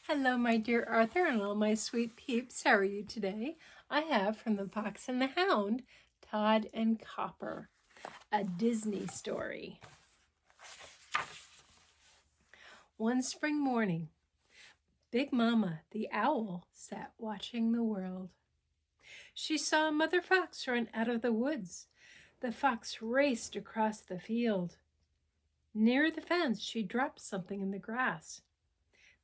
Hello, my dear Arthur and all my sweet peeps. How are you today? I have from The Fox and the Hound, Tod and Copper, a Disney story. One spring morning, Big Mama, the owl, sat watching the world. She saw Mother Fox run out of the woods. The fox raced across the field. Near the fence, she dropped something in the grass.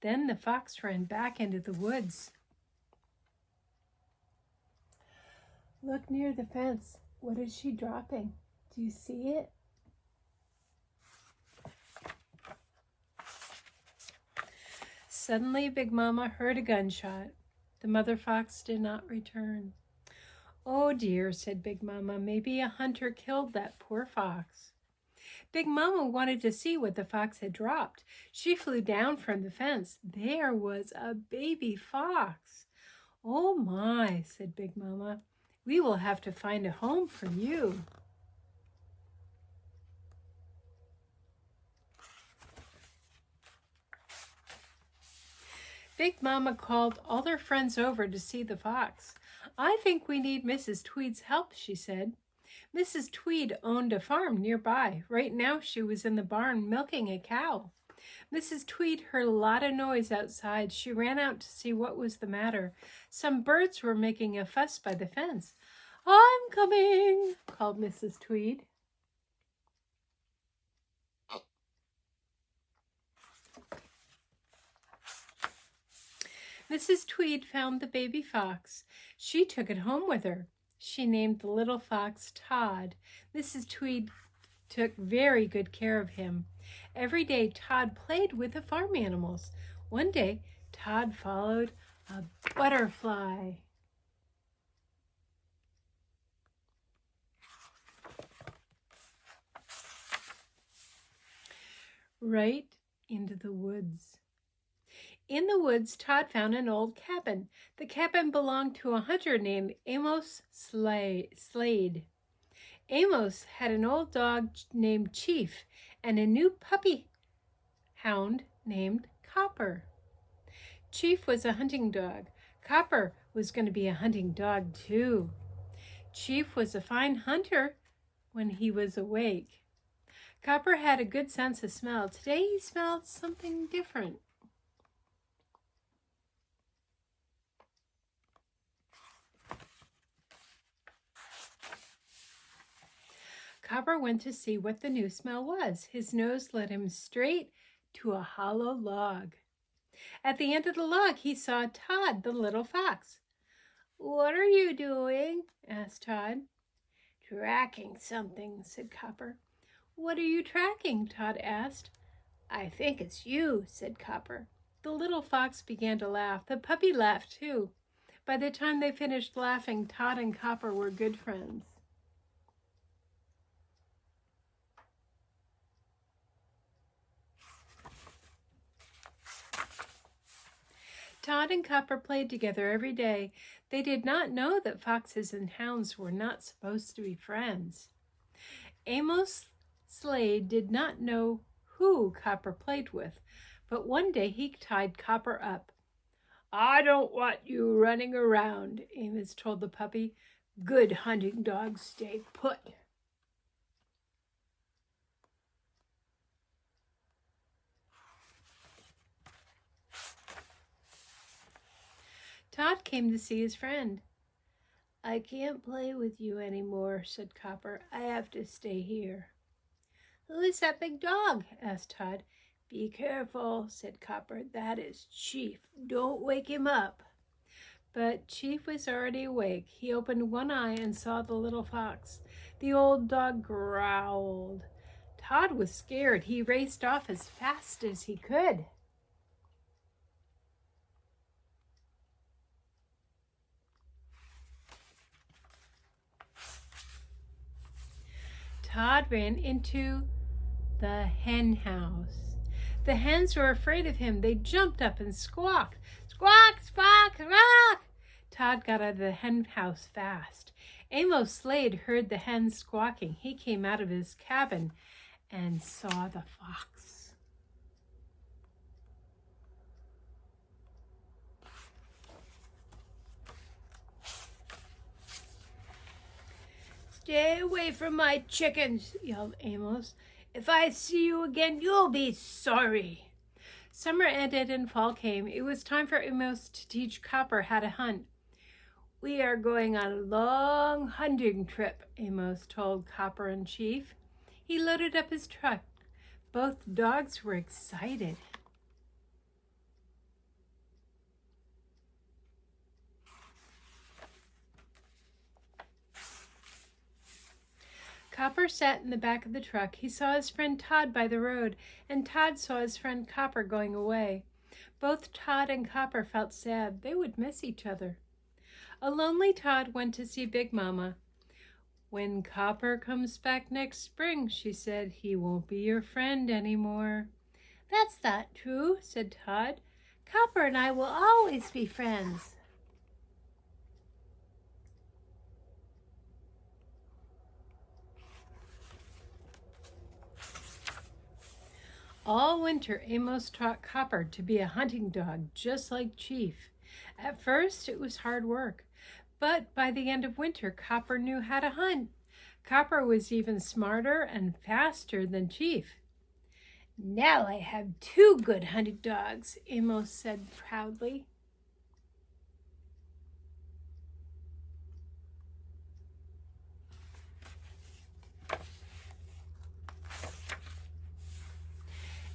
Then the fox ran back into the woods. Look near the fence. What is she dropping? Do you see it? Suddenly, Big Mama heard a gunshot. The mother fox did not return. Oh dear, said Big Mama, maybe a hunter killed that poor fox. Big Mama wanted to see what the fox had dropped. She flew down from the fence. There was a baby fox. Oh my, said Big Mama, we will have to find a home for you. Big Mama called all their friends over to see the fox. I think we need Mrs. Tweed's help, she said. Mrs. Tweed owned a farm nearby. Right now she was in the barn milking a cow. Mrs. Tweed heard a lot of noise outside. She ran out to see what was the matter. Some birds were making a fuss by the fence. I'm coming, called Mrs. Tweed. Mrs. Tweed found the baby fox. She took it home with her. She named the little fox Tod. Mrs. Tweed took very good care of him. Every day Tod played with the farm animals. One day Tod followed a butterfly. Right into the woods. In the woods, Tod found an old cabin. The cabin belonged to a hunter named Amos Slade. Amos had an old dog named Chief and a new puppy hound named Copper. Chief was a hunting dog. Copper was going to be a hunting dog too. Chief was a fine hunter when he was awake. Copper had a good sense of smell. Today he smelled something different. Copper went to see what the new smell was. His nose led him straight to a hollow log. At the end of the log, he saw Tod, the little fox. What are you doing? Asked Tod. Tracking something, said Copper. What are you tracking? Tod asked. I think it's you, said Copper. The little fox began to laugh. The puppy laughed too. By the time they finished laughing, Tod and Copper were good friends. Tod and Copper played together every day. They did not know that foxes and hounds were not supposed to be friends. Amos Slade did not know who Copper played with, but one day he tied Copper up. I don't want you running around, Amos told the puppy. Good hunting dogs stay put. Tod came to see his friend. I can't play with you anymore, said Copper. I have to stay here. Who is that big dog? Asked Tod. Be careful, said Copper. That is Chief. Don't wake him up. But Chief was already awake. He opened one eye and saw the little fox. The old dog growled. Tod was scared. He raced off as fast as he could. Tod ran into the hen house. The hens were afraid of him. They jumped up and squawked. Squawk, squawk, squawk! Tod got out of the hen house fast. Amos Slade heard the hens squawking. He came out of his cabin and saw the fox. Stay away from my chickens, yelled Amos. If I see you again, you'll be sorry. Summer ended and fall came. It was time for Amos to teach Copper how to hunt. We are going on a long hunting trip, Amos told Copper and Chief. He loaded up his truck. Both dogs were excited. Copper sat in the back of the truck. He saw his friend Tod by the road, and Tod saw his friend Copper going away. Both Tod and Copper felt sad. They would miss each other. A lonely Tod went to see Big Mama. When Copper comes back next spring, she said, he won't be your friend anymore. That's not true, said Tod. Copper and I will always be friends. All winter, Amos taught Copper to be a hunting dog, just like Chief. At first, it was hard work, but by the end of winter, Copper knew how to hunt. Copper was even smarter and faster than Chief. Now I have 2 good hunting dogs, Amos said proudly.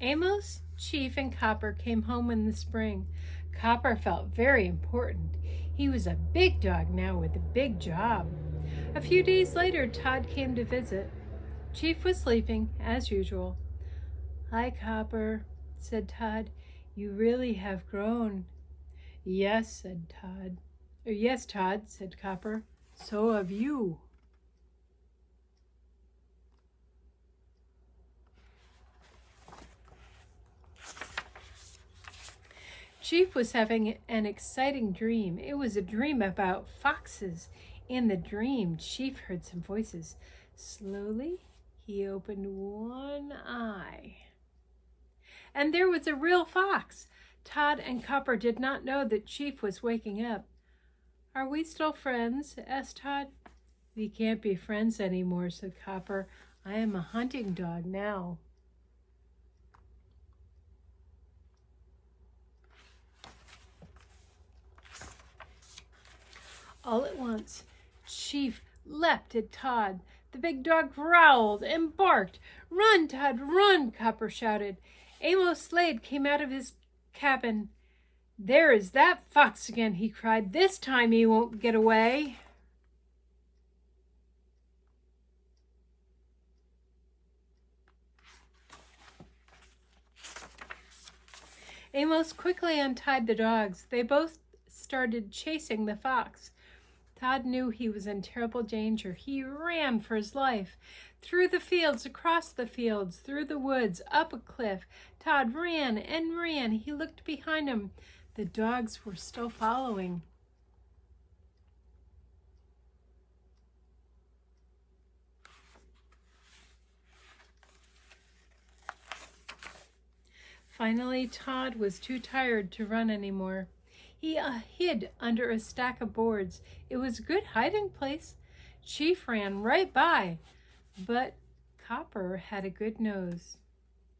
Amos, Chief, and Copper came home in the spring. Copper felt very important. He was a big dog now with a big job. A few days later, Tod came to visit. Chief was sleeping, as usual. Hi, Copper, said Tod. You really have grown. Yes, said Tod. Yes, Tod, said Copper. So have you. Chief was having an exciting dream. It was a dream about foxes. In the dream, Chief heard some voices. Slowly, he opened one eye. And there was a real fox. Tod and Copper did not know that Chief was waking up. Are we still friends? Asked Tod. We can't be friends anymore, said Copper. I am a hunting dog now. All at once, Chief leapt at Tod. The big dog growled and barked. Run, Tod, run, Copper shouted. Amos Slade came out of his cabin. There is that fox again, he cried. This time he won't get away. Amos quickly untied the dogs. They both started chasing the fox. Tod knew he was in terrible danger. He ran for his life. Through the fields, across the fields, through the woods, up a cliff. Tod ran and ran. He looked behind him. The dogs were still following. Finally, Tod was too tired to run anymore. He hid under a stack of boards. It was a good hiding place. Chief ran right by, but Copper had a good nose.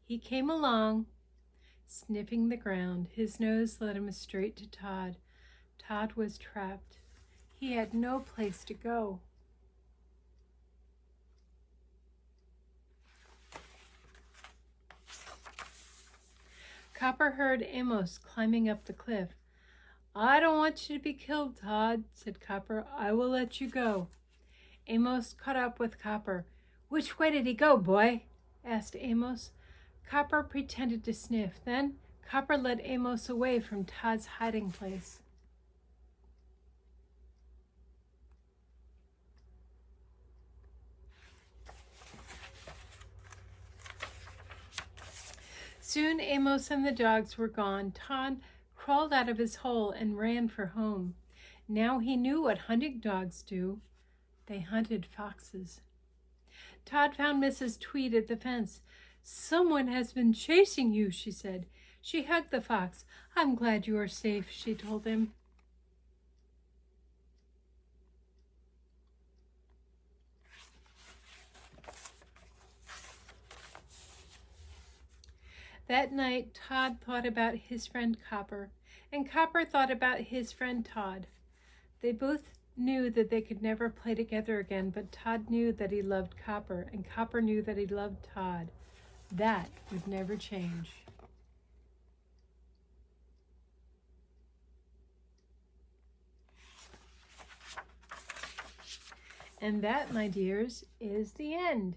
He came along, sniffing the ground. His nose led him straight to Tod. Tod was trapped. He had no place to go. Copper heard Amos climbing up the cliff. I don't want you to be killed, Tod, said Copper. I will let you go. Amos caught up with Copper. Which way did he go, boy? Asked Amos. Copper pretended to sniff. Then Copper led Amos away from Tod's hiding place. Soon Amos and the dogs were gone. Tod crawled out of his hole and ran for home. Now he knew what hunting dogs do. They hunted foxes. Tod found Mrs. Tweed at the fence. Someone has been chasing you, she said. She hugged the fox. I'm glad you are safe, she told him. That night, Tod thought about his friend Copper, and Copper thought about his friend Tod. They both knew that they could never play together again, but Tod knew that he loved Copper, and Copper knew that he loved Tod. That would never change. And that, my dears, is the end.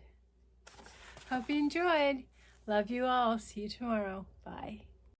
Hope you enjoyed. Love you all. See you tomorrow. Bye.